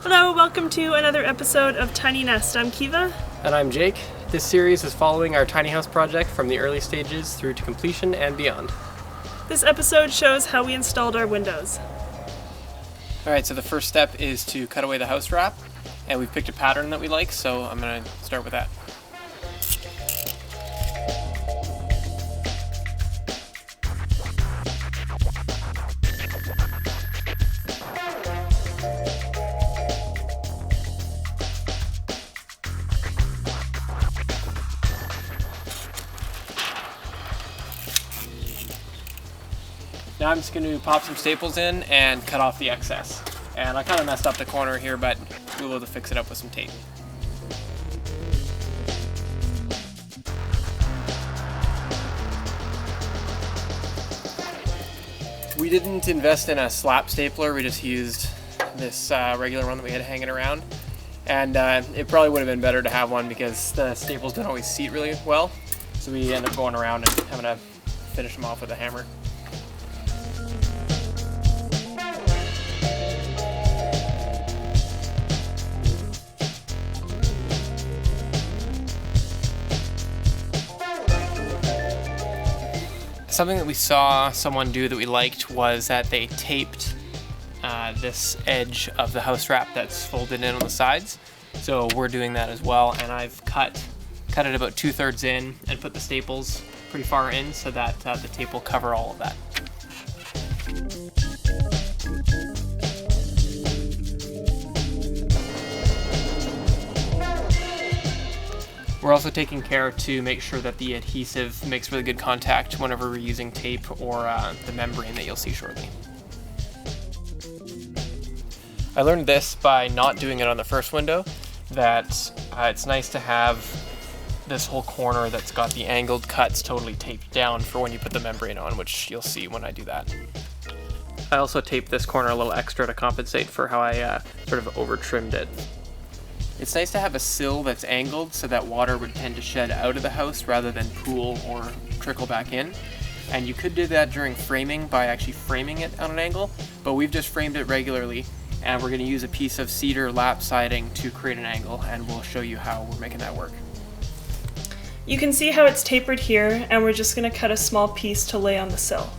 Hello, welcome to another episode of Tiny Nest. I'm Kiva. And I'm Jake. This series is following our tiny house project from the early stages through to completion and beyond. This episode shows how we installed our windows. Alright, so the first step is to cut away the house wrap, and we've picked a pattern that we like, so I'm going to start with that. Now I'm just going to pop some staples in and cut off the excess. And I kind of messed up the corner here, but we'll be able to fix it up with some tape. We didn't invest in a slap stapler, we just used this regular one that we had hanging around. And it probably would have been better to have one because the staples don't always seat really well. So we end up going around and having to finish them off with a hammer. Something that we saw someone do that we liked was that they taped this edge of the house wrap that's folded in on the sides. So we're doing that as well, and I've cut it about 2/3 in and put the staples pretty far in so that the tape will cover all of that. We're also taking care to make sure that the adhesive makes really good contact whenever we're using tape or the membrane that you'll see shortly. I learned this by not doing it on the first window, that it's nice to have this whole corner that's got the angled cuts totally taped down for when you put the membrane on, which you'll see when I do that. I also taped this corner a little extra to compensate for how I sort of over trimmed it. It's nice to have a sill that's angled so that water would tend to shed out of the house rather than pool or trickle back in. And you could do that during framing by actually framing it on an angle, but we've just framed it regularly, and we're going to use a piece of cedar lap siding to create an angle, and we'll show you how we're making that work. You can see how it's tapered here, and we're just going to cut a small piece to lay on the sill.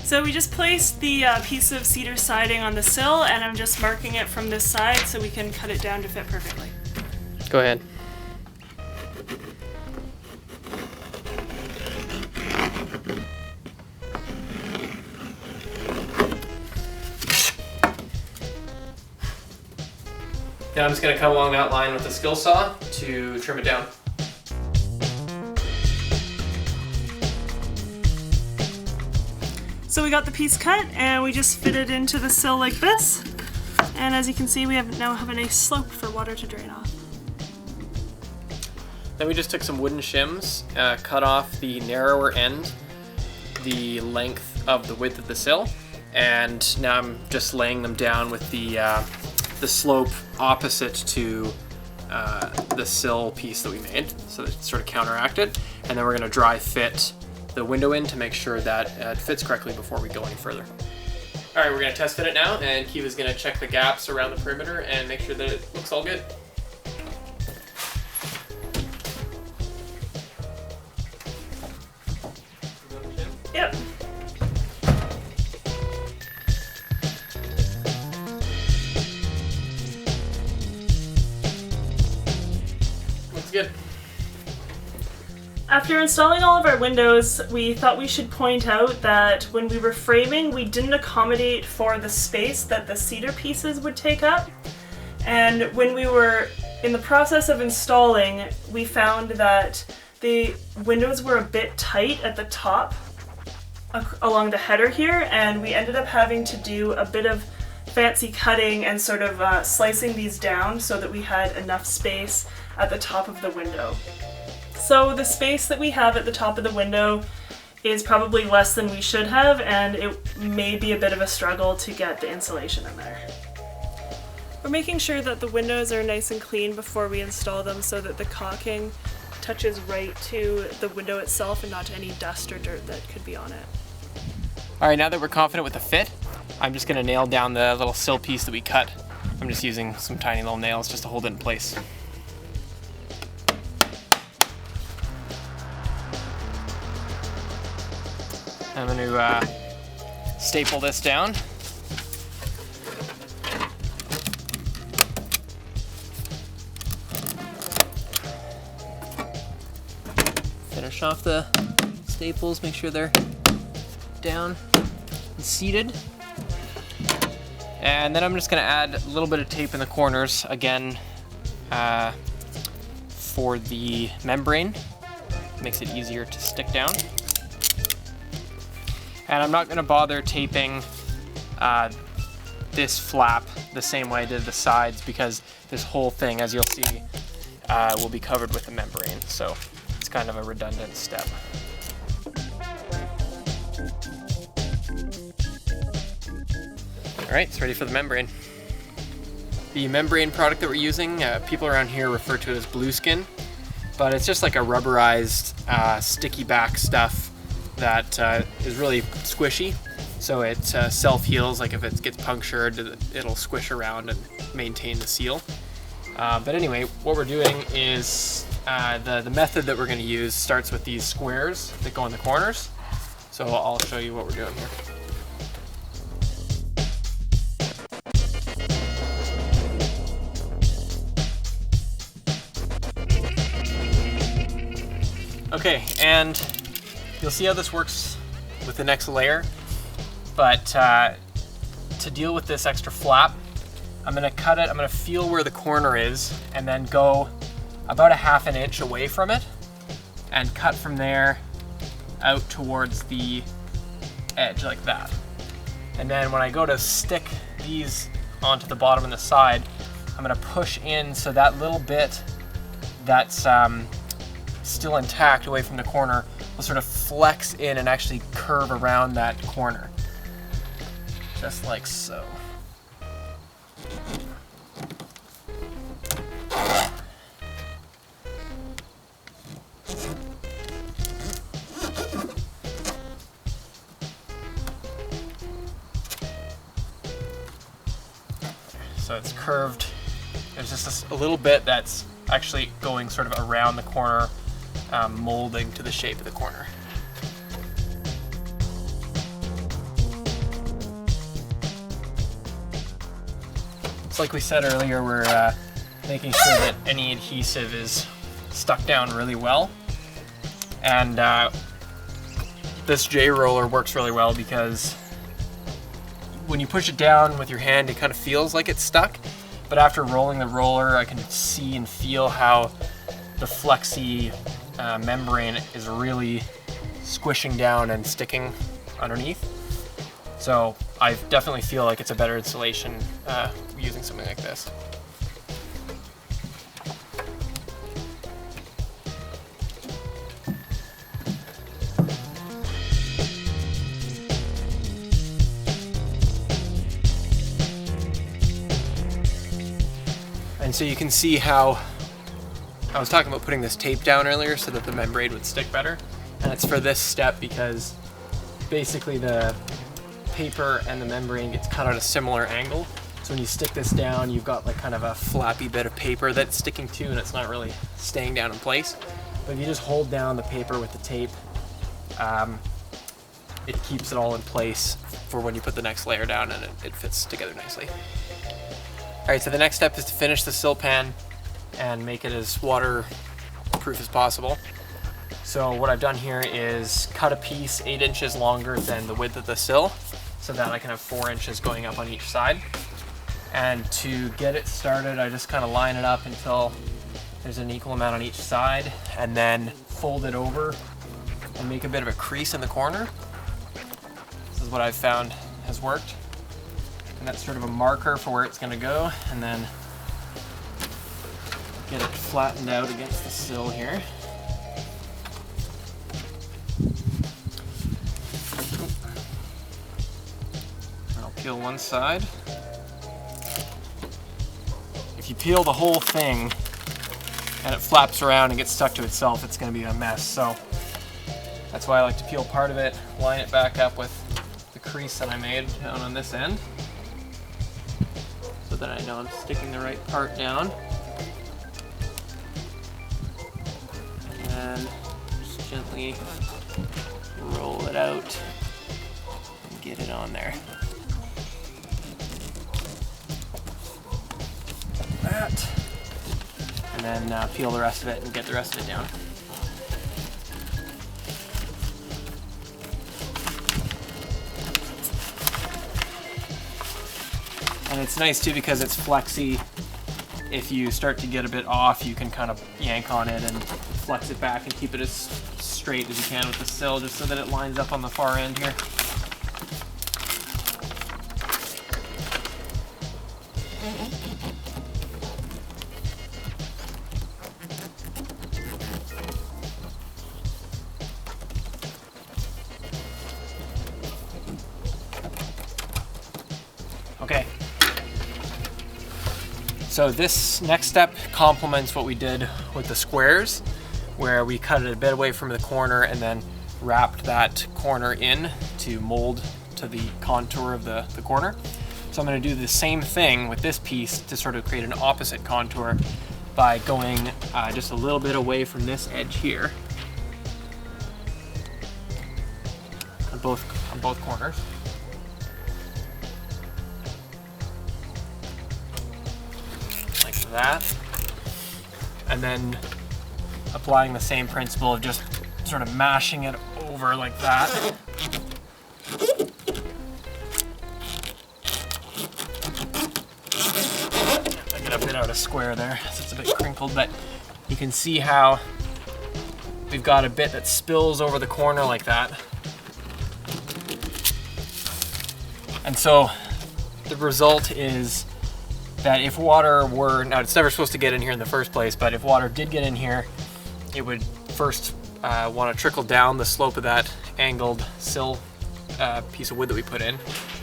So we just placed the piece of cedar siding on the sill, and I'm just marking it from this side so we can cut it down to fit perfectly. Go ahead. Now I'm just going to cut along that line with a skill saw to trim it down. So we got the piece cut and we just fit it into the sill like this. And as you can see, we now have a nice slope for water to drain off. Then we just took some wooden shims, cut off the narrower end, the length of the width of the sill, and now I'm just laying them down with the slope opposite to the sill piece that we made, so that it's sort of counteracted. And then we're going to dry fit the window in to make sure that it fits correctly before we go any further. Alright, we're going to test fit it now, and Kiva's going to check the gaps around the perimeter and make sure that it looks all good. Yep. Looks good. After installing all of our windows, we thought we should point out that when we were framing, we didn't accommodate for the space that the cedar pieces would take up. And when we were in the process of installing, we found that the windows were a bit tight at the top along the header here, and we ended up having to do a bit of fancy cutting and sort of slicing these down so that we had enough space at the top of the window. So the space that we have at the top of the window is probably less than we should have, and it may be a bit of a struggle to get the insulation in there. We're making sure that the windows are nice and clean before we install them so that the caulking touches right to the window itself and not to any dust or dirt that could be on it. All right, now that we're confident with the fit, I'm just gonna nail down the little sill piece that we cut. I'm just using some tiny little nails just to hold it in place. I'm gonna staple this down. Finish off the staples, make sure they're down and seated. And then I'm just gonna add a little bit of tape in the corners, again, for the membrane. Makes it easier to stick down. And I'm not gonna bother taping this flap the same way I did the sides, because this whole thing, as you'll see, will be covered with the membrane. So it's kind of a redundant step. All right, it's ready for the membrane. The membrane product that we're using, people around here refer to it as blue skin, but it's just like a rubberized, sticky back stuff that is really squishy. So it self-heals, like if it gets punctured, it'll squish around and maintain the seal. But anyway, what we're doing is the method that we're going to use starts with these squares that go in the corners. So I'll show you what we're doing here. Okay, and you'll see how this works with the next layer, but to deal with this extra flap, I'm gonna cut it, I'm gonna feel where the corner is, and then go about a ½ an inch away from it, and cut from there out towards the edge like that. And then when I go to stick these onto the bottom and the side, I'm gonna push in so that little bit that's still intact away from the corner will sort of flex in and actually curve around that corner. Just like so. So it's curved. There's just a little bit that's actually going sort of around the corner, molding to the shape of the corner. It's like we said earlier, we're making sure that any adhesive is stuck down really well. And this J roller works really well because when you push it down with your hand, it kind of feels like it's stuck. But after rolling the roller, I can see and feel how the flexy membrane is really squishing down and sticking underneath. So I definitely feel like it's a better installation using something like this. And so you can see how I was talking about putting this tape down earlier so that the membrane would stick better. And it's for this step because basically the paper and the membrane gets cut at a similar angle. So when you stick this down, you've got like kind of a flappy bit of paper that's sticking to, and it's not really staying down in place. But if you just hold down the paper with the tape, it keeps it all in place for when you put the next layer down, and it fits together nicely. All right, so the next step is to finish the sill pan and make it as waterproof as possible. So what I've done here is cut a piece 8 inches longer than the width of the sill so that I can have 4 inches going up on each side. And to get it started, I just kind of line it up until there's an equal amount on each side, and then fold it over and make a bit of a crease in the corner. This is what I've found has worked. And that's sort of a marker for where it's going to go, and then get it flattened out against the sill here. I'll peel one side. If you peel the whole thing, and it flaps around and gets stuck to itself, it's going to be a mess. So that's why I like to peel part of it, line it back up with the crease that I made down on this end, so that I know I'm sticking the right part down. And just gently roll it out and get it on there. That. And then peel the rest of it and get the rest of it down. And it's nice too because it's flexy. If you start to get a bit off, you can kind of yank on it and flex it back and keep it as straight as you can with the sill, just so that it lines up on the far end here. Okay. So this next step complements what we did with the squares, where we cut it a bit away from the corner and then wrapped that corner in to mold to the contour of the corner. So I'm going to do the same thing with this piece to sort of create an opposite contour by going just a little bit away from this edge here on both corners. Like that. And then applying the same principle of just sort of mashing it over like that. I get a bit out of square there, so it's a bit crinkled, but you can see how we've got a bit that spills over the corner like that. And so the result is that if water were, now it's never supposed to get in here in the first place, but if water did get in here, it would first want to trickle down the slope of that angled sill piece of wood that we put in.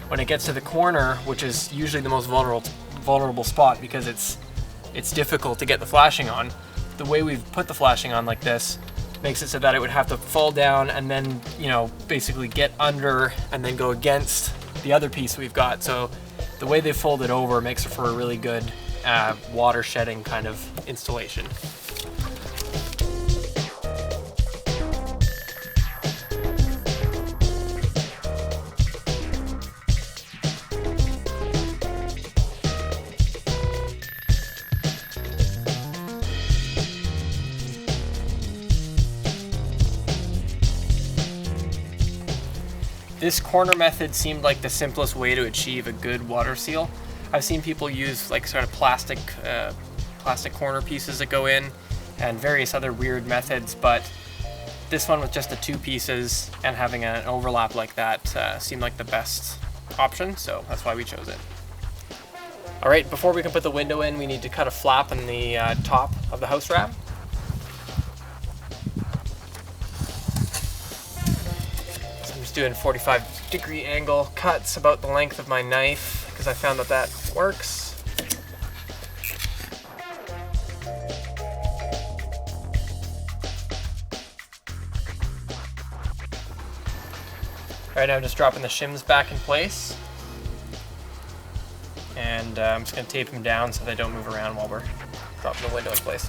When it gets to the corner, which is usually the most vulnerable spot because it's difficult to get the flashing on, the way we've put the flashing on like this makes it so that it would have to fall down and then, you know, basically get under and then go against the other piece we've got. So the way they fold it over makes it for a really good water shedding kind of installation. This corner method seemed like the simplest way to achieve a good water seal. I've seen people use like sort of plastic corner pieces that go in and various other weird methods, but this one with just the two pieces and having an overlap like that seemed like the best option, so that's why we chose it. All right, before we can put the window in, we need to cut a flap in the top of the house wrap. Doing 45-degree angle cuts about the length of my knife because I found that that works. All right, now I'm just dropping the shims back in place, and I'm just going to tape them down so they don't move around while we're dropping the window in place.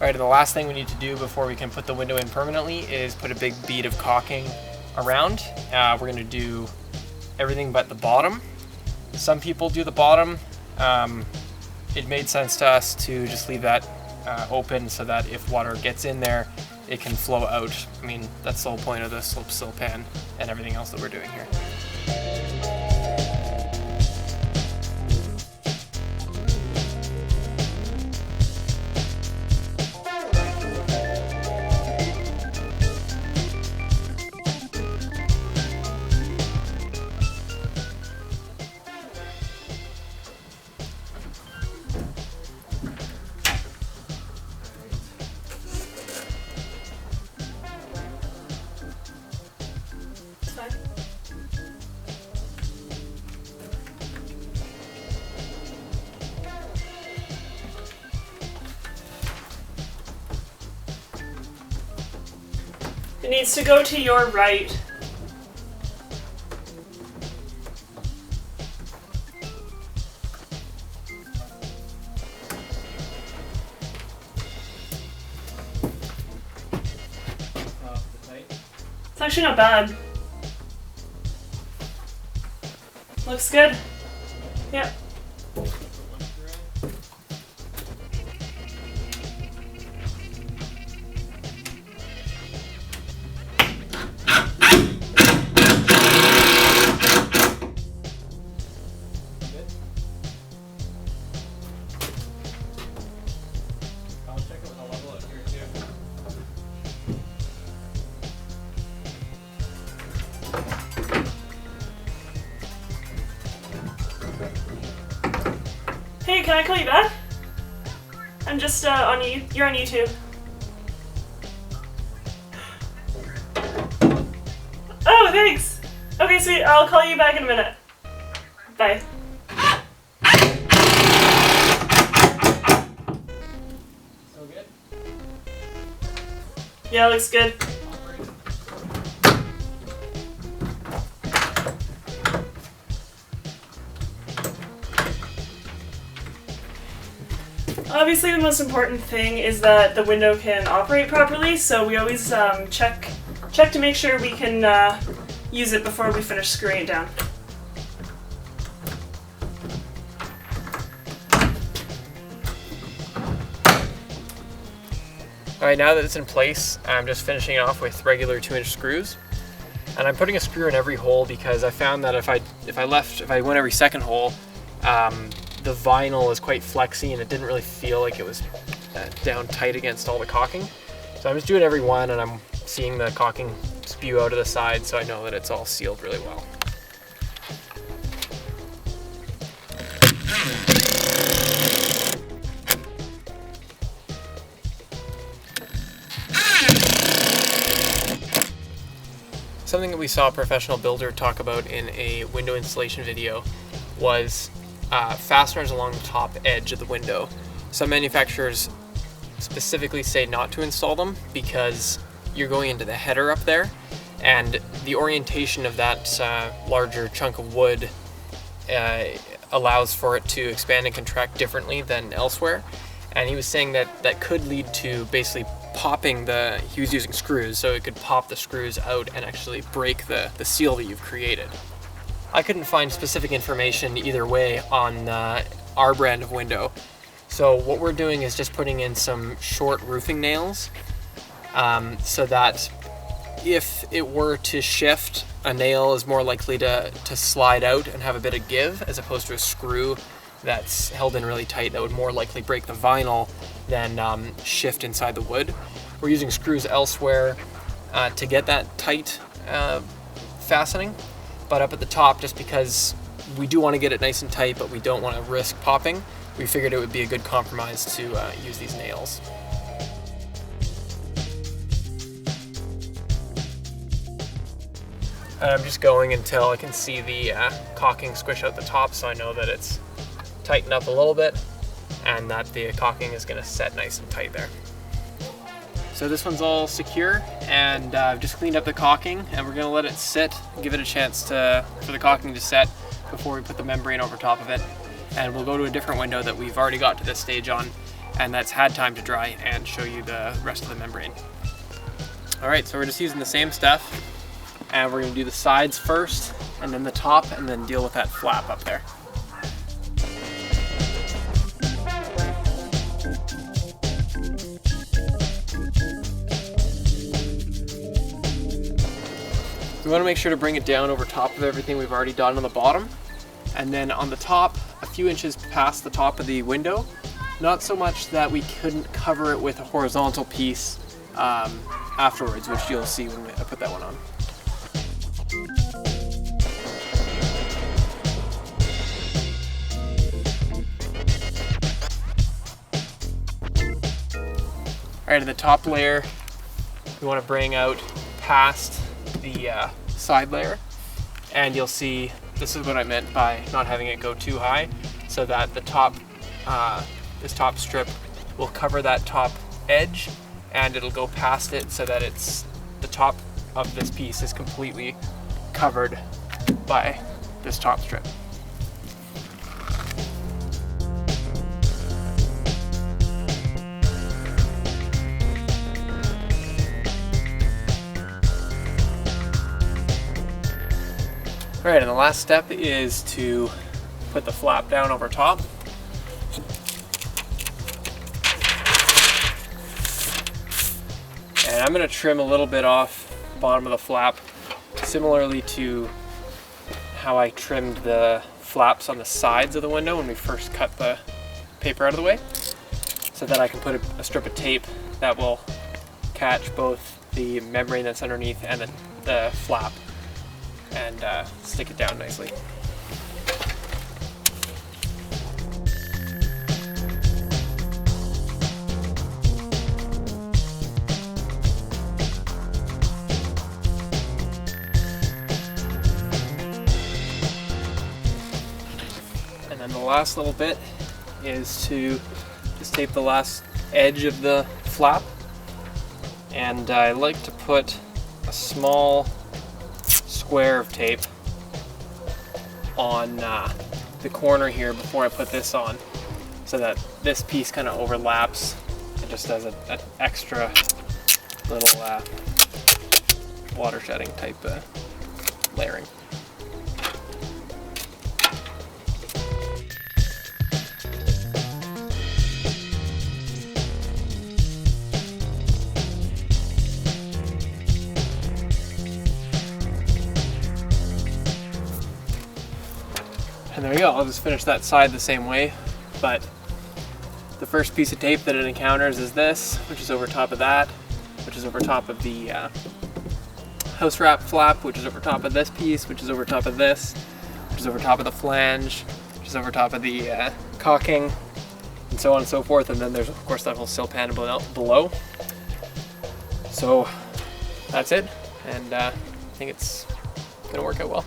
All right, and the last thing we need to do before we can put the window in permanently is put a big bead of caulking around. We're gonna do everything but the bottom. Some people do the bottom. It made sense to us to just leave that open so that if water gets in there, it can flow out. I mean, that's the whole point of the slope sill pan and everything else that we're doing here. It needs to go to your right. It's actually not bad. Looks good. Yep. Hey, can I call you back? I'm just on you. You're on YouTube. Oh, thanks. Okay, sweet. I'll call you back in a minute. Bye. So good? Yeah, looks good. Obviously, the most important thing is that the window can operate properly, so we always check to make sure we can use it before we finish screwing it down. Alright, now that it's in place, I'm just finishing it off with regular 2-inch screws. And I'm putting a screw in every hole because I found that if I went every second hole, the vinyl is quite flexy and it didn't really feel like it was down tight against all the caulking. So I'm just doing every one and I'm seeing the caulking spew out of the side, so I know that it's all sealed really well. Something that we saw a professional builder talk about in a window installation video was fasteners along the top edge of the window. Some manufacturers specifically say not to install them because you're going into the header up there, and the orientation of that larger chunk of wood allows for it to expand and contract differently than elsewhere. And he was saying that that could lead to basically popping he was using screws, so it could pop the screws out and actually break the seal that you've created. I couldn't find specific information either way on our brand of window. So what we're doing is just putting in some short roofing nails so that if it were to shift, a nail is more likely to slide out and have a bit of give, as opposed to a screw that's held in really tight that would more likely break the vinyl than shift inside the wood. We're using screws elsewhere to get that tight fastening, but up at the top, just because we do want to get it nice and tight but we don't want to risk popping, we figured it would be a good compromise to use these nails. I'm just going until I can see the caulking squish out the top, so I know that it's tightened up a little bit and that the caulking is going to set nice and tight there. So this one's all secure, and I've just cleaned up the caulking, and we're going to let it sit, give it a chance for the caulking to set before we put the membrane over top of it. And we'll go to a different window that we've already got to this stage on, and that's had time to dry, and show you the rest of the membrane. Alright, so we're just using the same stuff, and we're going to do the sides first, and then the top, and then deal with that flap up there. We want to make sure to bring it down over top of everything we've already done on the bottom, and then on the top, a few inches past the top of the window, not so much that we couldn't cover it with a horizontal piece afterwards, which you'll see when I put that one on. Alright, in the top layer, we want to bring out past the side layer, and you'll see this is what I meant by not having it go too high, so that the top, this top strip will cover that top edge, and it'll go past it so that it's the top of this piece is completely covered by this top strip. Alright, and the last step is to put the flap down over top. And I'm going to trim a little bit off the bottom of the flap, similarly to how I trimmed the flaps on the sides of the window when we first cut the paper out of the way, so that I can put a strip of tape that will catch both the membrane that's underneath and the flap and stick it down nicely. And then the last little bit is to just tape the last edge of the flap, and I like to put a small square of tape on the corner here before I put this on, so that this piece kind of overlaps and just does an extra little water shedding type layering. And there we go, I'll just finish that side the same way, but the first piece of tape that it encounters is this, which is over top of that, which is over top of the house wrap flap, which is over top of this piece, which is over top of this, which is over top of the flange, which is over top of the caulking, and so on and so forth. And then there's of course that whole sill pan below. So that's it, and I think it's gonna work out well.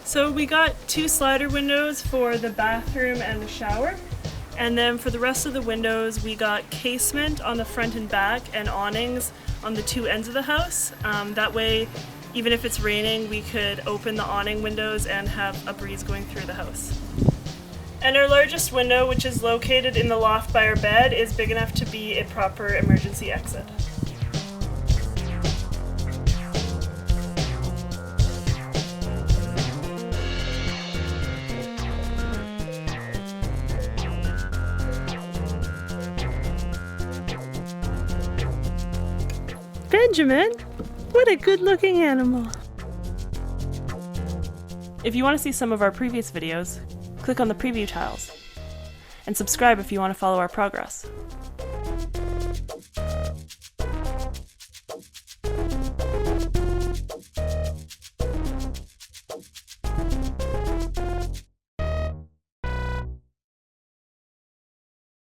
So we got 2 slider windows for the bathroom and the shower. And then for the rest of the windows, we got casement on the front and back and awnings on the 2 ends of the house. That way, even if it's raining, we could open the awning windows and have a breeze going through the house. And our largest window, which is located in the loft by our bed, is big enough to be a proper emergency exit. Benjamin, what a good-looking animal. If you want to see some of our previous videos, click on the preview tiles. And subscribe if you want to follow our progress.